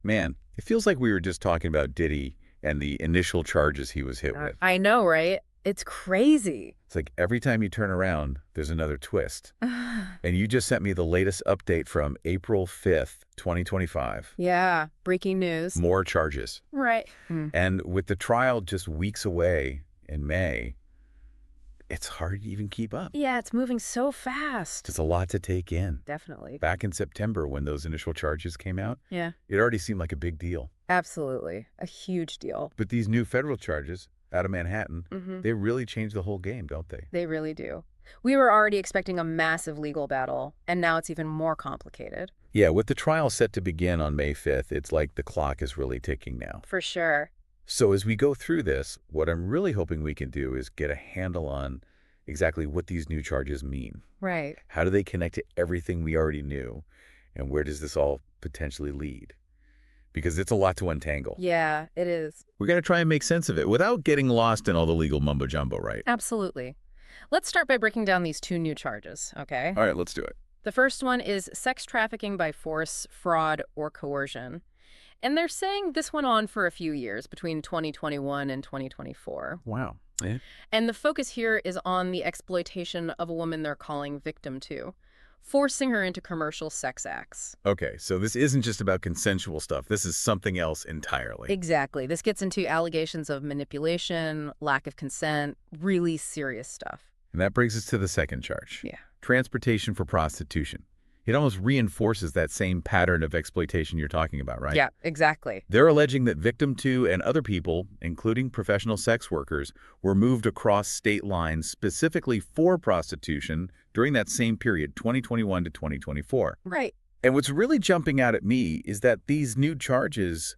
Man, it feels like we were just talking about Diddy and the initial charges he was hit with. I know, right? It's crazy. It's like every time you turn around, there's another twist. And you just sent me the latest update from April 5th, 2025. Yeah, breaking news. More charges. Right. And with the trial just weeks away in May, it's hard to even keep up. Yeah, it's moving so fast. It's a lot to take in. Definitely. Back in September, when those initial charges came out, Yeah, it already seemed like a big deal. absolutely. A huge deal. But these new federal charges out of Manhattan, Mm-hmm. they really changed the whole game, don't they? They really do. We were already expecting a massive legal battle, and now it's even more complicated. Yeah, with the trial set to begin on May 5th, it's like the clock is really ticking now. For sure. So as we go through this, what I'm really hoping we can do is get a handle on exactly what these new charges mean. Right. How do they connect to everything we already knew? And where does this all potentially lead? Because it's a lot to untangle. Yeah, it is. We're going to try and make sense of it without getting lost in all the legal mumbo-jumbo, right? Absolutely. Let's start by breaking down these two new charges, okay? All right, let's do it. The first one is sex trafficking by force, fraud, or coercion. And they're saying this went on for a few years, between 2021 and 2024. Wow. Yeah. And the focus here is on the exploitation of a woman they're calling victim two, forcing her into commercial sex acts. Okay, so this isn't just about consensual stuff. This is something else entirely. Exactly. This gets into allegations of manipulation, lack of consent, really serious stuff. And that brings us to the second charge. Yeah. Transportation for prostitution. It almost reinforces that same pattern of exploitation you're talking about, right? Yeah, exactly. They're alleging that victim two and other people, including professional sex workers, were moved across state lines specifically for prostitution during that same period, 2021 to 2024. Right. And what's really jumping out at me is that these new charges,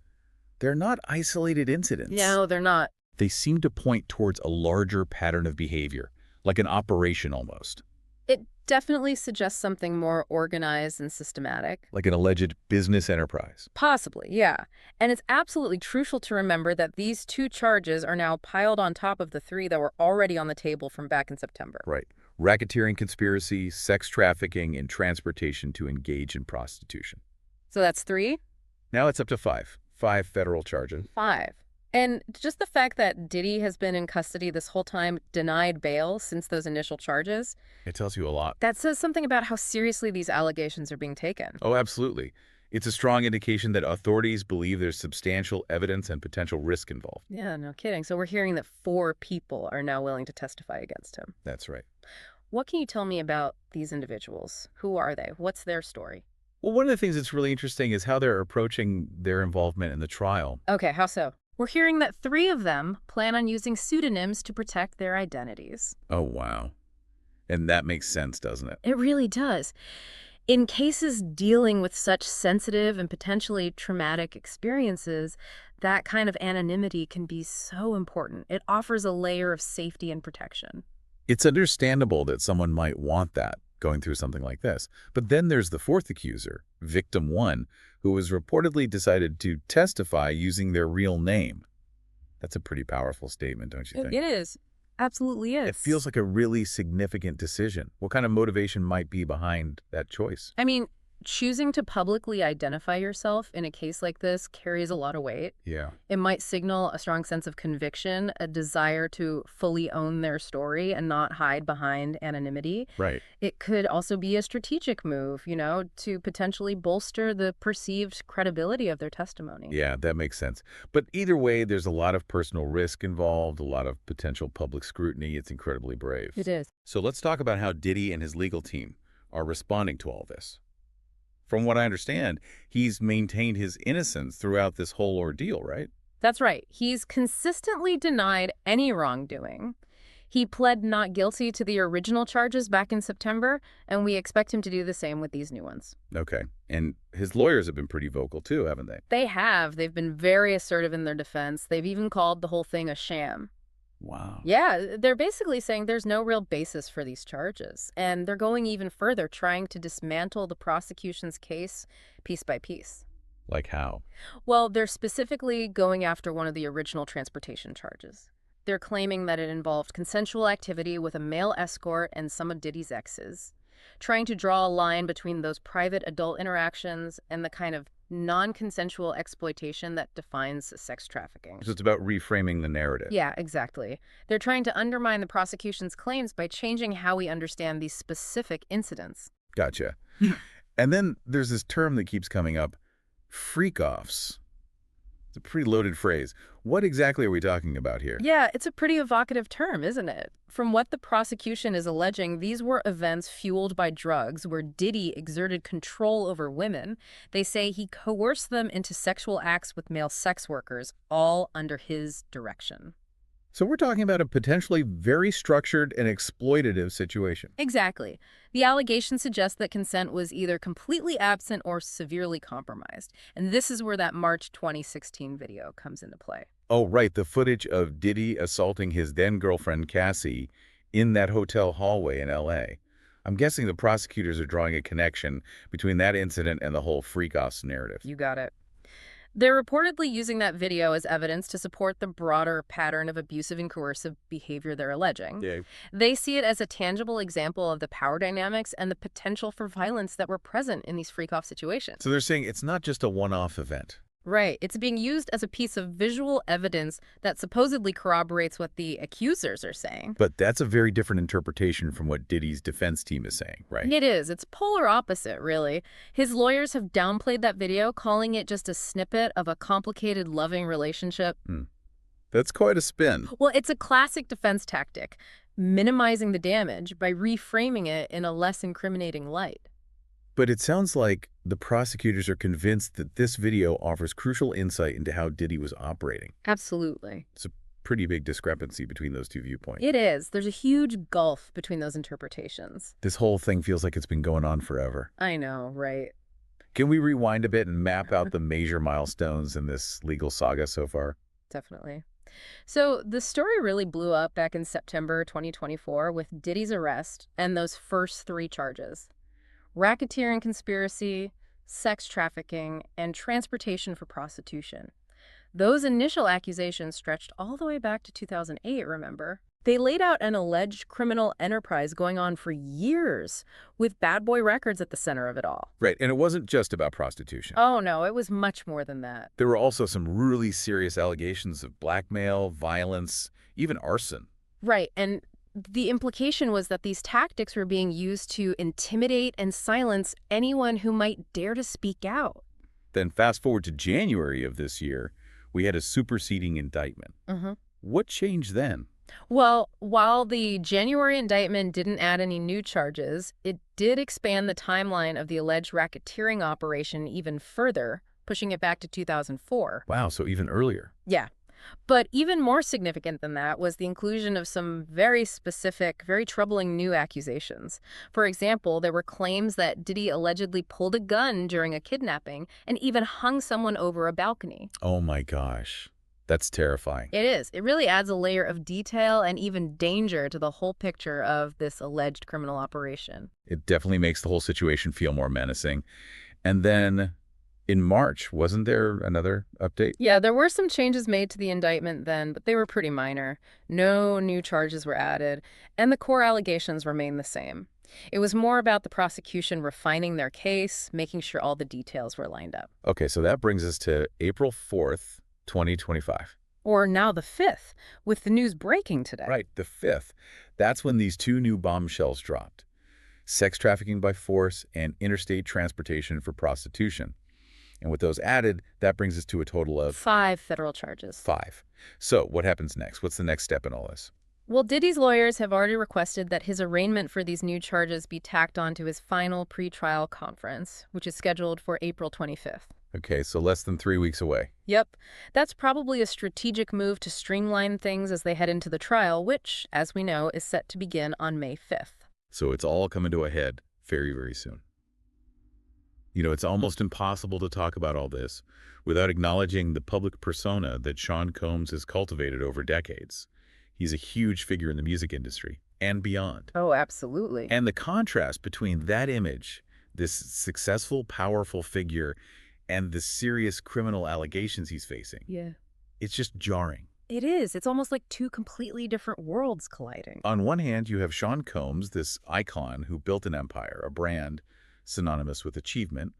they're not isolated incidents. No, they're not. They seem to point towards a larger pattern of behavior, like an operation almost. It definitely suggests something more organized and systematic. Like an alleged business enterprise. Possibly, yeah. And it's absolutely crucial to remember that these two charges are now piled on top of the three that were already on the table from back in September. Right. Racketeering conspiracy, sex trafficking, and transportation to engage in prostitution. So that's three? Now it's up to five. 5 federal charges. Five. And just the fact that Diddy has been in custody this whole time, denied bail since those initial charges, It tells you a lot. that says something about how seriously these allegations are being taken. Oh, absolutely. It's a strong indication that authorities believe there's substantial evidence and potential risk involved. Yeah, no kidding. So we're hearing that 4 people are now willing to testify against him. That's right. What can you tell me about these individuals? Who are they? What's their story? Well, one of the things that's really interesting is how they're approaching their involvement in the trial. Okay, how so? We're hearing that 3 of them plan on using pseudonyms to protect their identities. Oh, wow. And that makes sense, doesn't it? It really does. In cases dealing with such sensitive and potentially traumatic experiences, that kind of anonymity can be so important. It offers a layer of safety and protection. It's understandable that someone might want that going through something like this. But then there's the fourth accuser, victim one, who was reportedly decided to testify using their real name. That's a pretty powerful statement, don't you think? It is. Absolutely is. It feels like a really significant decision. What kind of motivation might be behind that choice? I mean, choosing to publicly identify yourself in a case like this carries a lot of weight. Yeah. It might signal a strong sense of conviction, a desire to fully own their story and not hide behind anonymity. Right. It could also be a strategic move, to potentially bolster the perceived credibility of their testimony. Yeah, that makes sense. But either way, there's a lot of personal risk involved, a lot of potential public scrutiny. It's incredibly brave. It is. So let's talk about how Diddy and his legal team are responding to all this. From what I understand, he's maintained his innocence throughout this whole ordeal, right? That's right. He's consistently denied any wrongdoing. He pled not guilty to the original charges back in September, and we expect him to do the same with these new ones. Okay. And his lawyers have been pretty vocal too, haven't they? They have. They've been very assertive in their defense. They've even called the whole thing a sham. Wow. Yeah, they're basically saying there's no real basis for these charges. And they're going even further, trying to dismantle the prosecution's case piece by piece. Like how? Well, they're specifically going after one of the original transportation charges. They're claiming that it involved consensual activity with a male escort and some of Diddy's exes, trying to draw a line between those private adult interactions and the kind of non-consensual exploitation that defines sex trafficking. So it's about reframing the narrative. Yeah, exactly. They're trying to undermine the prosecution's claims by changing how we understand these specific incidents. Gotcha. And then there's this term that keeps coming up, freak-offs. It's a pretty loaded phrase. What exactly are we talking about here? Yeah, it's a pretty evocative term, isn't it? From what the prosecution is alleging, these were events fueled by drugs where Diddy exerted control over women. They say he coerced them into sexual acts with male sex workers, all under his direction. So we're talking about a potentially very structured and exploitative situation. Exactly. The allegation suggests that consent was either completely absent or severely compromised. And this is where that March 2016 video comes into play. Oh, right, the footage of Diddy assaulting his then-girlfriend Cassie in that hotel hallway in L.A. I'm guessing the prosecutors are drawing a connection between that incident and the whole freak-offs narrative. You got it. They're reportedly using that video as evidence to support the broader pattern of abusive and coercive behavior they're alleging. Yeah. They see it as a tangible example of the power dynamics and the potential for violence that were present in these freak-off situations. So they're saying it's not just a one-off event. Right. It's being used as a piece of visual evidence that supposedly corroborates what the accusers are saying. But that's a very different interpretation from what Diddy's defense team is saying, right? It is. It's polar opposite, really. His lawyers have downplayed that video, calling it just a snippet of a complicated, loving relationship. That's quite a spin. Well, it's a classic defense tactic, minimizing the damage by reframing it in a less incriminating light. But it sounds like the prosecutors are convinced that this video offers crucial insight into how Diddy was operating. Absolutely. It's a pretty big discrepancy between those two viewpoints. It is. There's a huge gulf between those interpretations. This whole thing feels like it's been going on forever. I know, right? Can we rewind a bit and map out the major milestones in this legal saga so far? Definitely. So the story really blew up back in September 2024 with Diddy's arrest and those first 3 charges: racketeering conspiracy, sex trafficking, and transportation for prostitution. Those initial accusations stretched all the way back to 2008, remember? They laid out an alleged criminal enterprise going on for years, with bad boy records at the center of it all. Right, and it wasn't just about prostitution. Oh no, it was much more than that. There were also some really serious allegations of blackmail, violence, even arson. Right, and the implication was that these tactics were being used to intimidate and silence anyone who might dare to speak out. Then fast forward to January of this year, we had a superseding indictment. What changed then? Well, while the January indictment didn't add any new charges, it did expand the timeline of the alleged racketeering operation even further, pushing it back to 2004. Wow, so even earlier. Yeah. But even more significant than that was the inclusion of some very specific, very troubling new accusations. For example, there were claims that Diddy allegedly pulled a gun during a kidnapping and even hung someone over a balcony. Oh my gosh. That's terrifying. It is. It really adds a layer of detail and even danger to the whole picture of this alleged criminal operation. It definitely makes the whole situation feel more menacing. And then in March, wasn't there another update? Yeah, there were some changes made to the indictment then, but they were pretty minor. No new charges were added, and the core allegations remained the same. It was more about the prosecution refining their case, making sure all the details were lined up. Okay, so that brings us to April 4th, 2025. Or now the 5th, with the news breaking today. Right, the 5th. That's when these 2 new bombshells dropped. Sex trafficking by force and interstate transportation for prostitution. And with those added, that brings us to a total of 5 federal charges. 5. So what happens next? What's the next step in all this? Well, Diddy's lawyers have already requested that his arraignment for these new charges be tacked onto his final pretrial conference, which is scheduled for April 25th. Okay, so less than 3 weeks away. Yep. That's probably a strategic move to streamline things as they head into the trial, which, as we know, is set to begin on May 5th. So it's all coming to a head very, very soon. You know, it's almost impossible to talk about all this without acknowledging the public persona that Sean Combs has cultivated over decades. He's a huge figure in the music industry and beyond. Oh, absolutely. And the contrast between that image, this successful, powerful figure, and the serious criminal allegations he's facing, it's just jarring. It is. It's almost like 2 completely different worlds colliding. On one hand, you have Sean Combs, this icon who built an empire, a brand synonymous with achievement.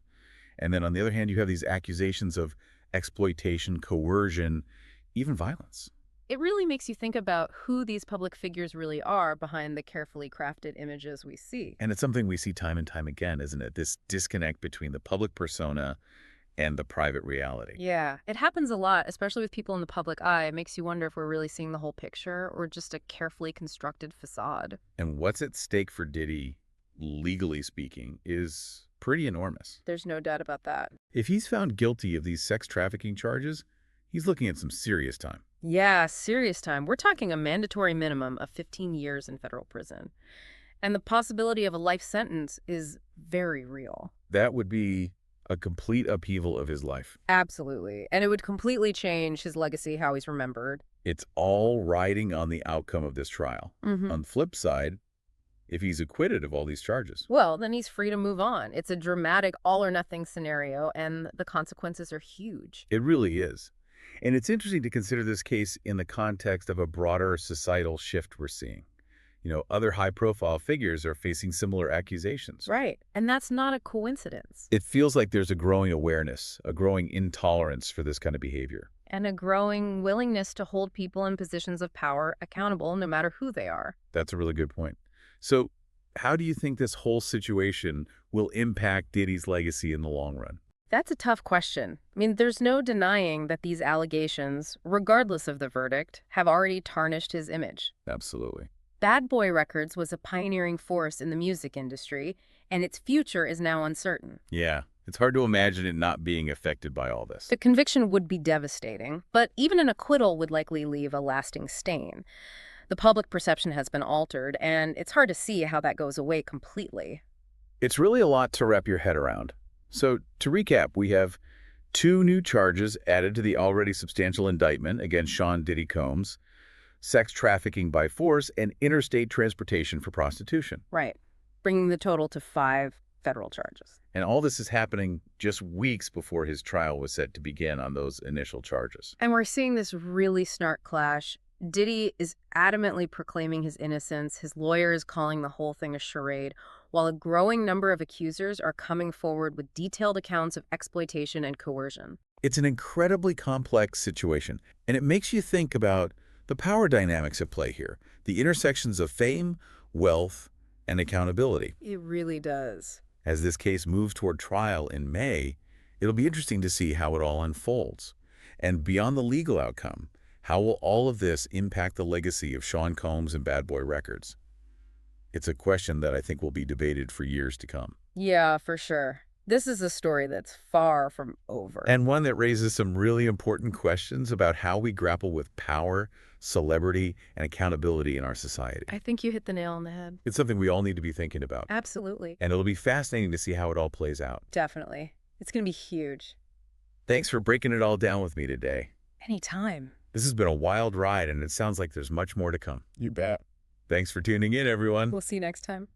And then on the other hand, you have these accusations of exploitation, coercion, even violence. It really makes you think about who these public figures really are behind the carefully crafted images we see. And it's something we see time and time again, isn't it? This disconnect between the public persona and the private reality. Yeah, it happens a lot, especially with people in the public eye. It makes you wonder if we're really seeing the whole picture or just a carefully constructed facade. And what's at stake for Diddy, legally speaking, is pretty enormous. There's no doubt about that. If he's found guilty of these sex trafficking charges, he's looking at some serious time. Yeah, serious time. We're talking a mandatory minimum of 15 years in federal prison. And the possibility of a life sentence is very real. That would be a complete upheaval of his life. Absolutely. And it would completely change his legacy, how he's remembered. It's all riding on the outcome of this trial. On the flip side, if he's acquitted of all these charges. Well, then he's free to move on. It's a dramatic all-or-nothing scenario, and the consequences are huge. It really is. And it's interesting to consider this case in the context of a broader societal shift we're seeing. Other high-profile figures are facing similar accusations. Right. And that's not a coincidence. It feels like there's a growing awareness, a growing intolerance for this kind of behavior. And a growing willingness to hold people in positions of power accountable no matter who they are. That's a really good point. So how do you think this whole situation will impact Diddy's legacy in the long run? That's a tough question. I mean, there's no denying that these allegations, regardless of the verdict, have already tarnished his image. Absolutely. Bad Boy Records was a pioneering force in the music industry, and its future is now uncertain. Yeah, it's hard to imagine it not being affected by all this. The conviction would be devastating, but even an acquittal would likely leave a lasting stain. The public perception has been altered, and it's hard to see how that goes away completely. It's really a lot to wrap your head around. So to recap, we have 2 new charges added to the already substantial indictment against Sean Diddy Combs: sex trafficking by force and interstate transportation for prostitution. Right, bringing the total to 5 federal charges. And all this is happening just weeks before his trial was set to begin on those initial charges. And we're seeing this really snark clash. Diddy is adamantly proclaiming his innocence. His lawyer is calling the whole thing a charade, while a growing number of accusers are coming forward with detailed accounts of exploitation and coercion. It's an incredibly complex situation, and it makes you think about the power dynamics at play here, the intersections of fame, wealth, and accountability. It really does. As this case moves toward trial in May, it'll be interesting to see how it all unfolds. And beyond the legal outcome, how will all of this impact the legacy of Sean Combs and Bad Boy Records? It's a question that I think will be debated for years to come. Yeah, for sure. This is a story that's far from over. And one that raises some really important questions about how we grapple with power, celebrity, and accountability in our society. I think you hit the nail on the head. It's something we all need to be thinking about. Absolutely. And it'll be fascinating to see how it all plays out. Definitely. It's going to be huge. Thanks for breaking it all down with me today. Anytime. This has been a wild ride, and it sounds like there's much more to come. You bet. Thanks for tuning in, everyone. We'll see you next time.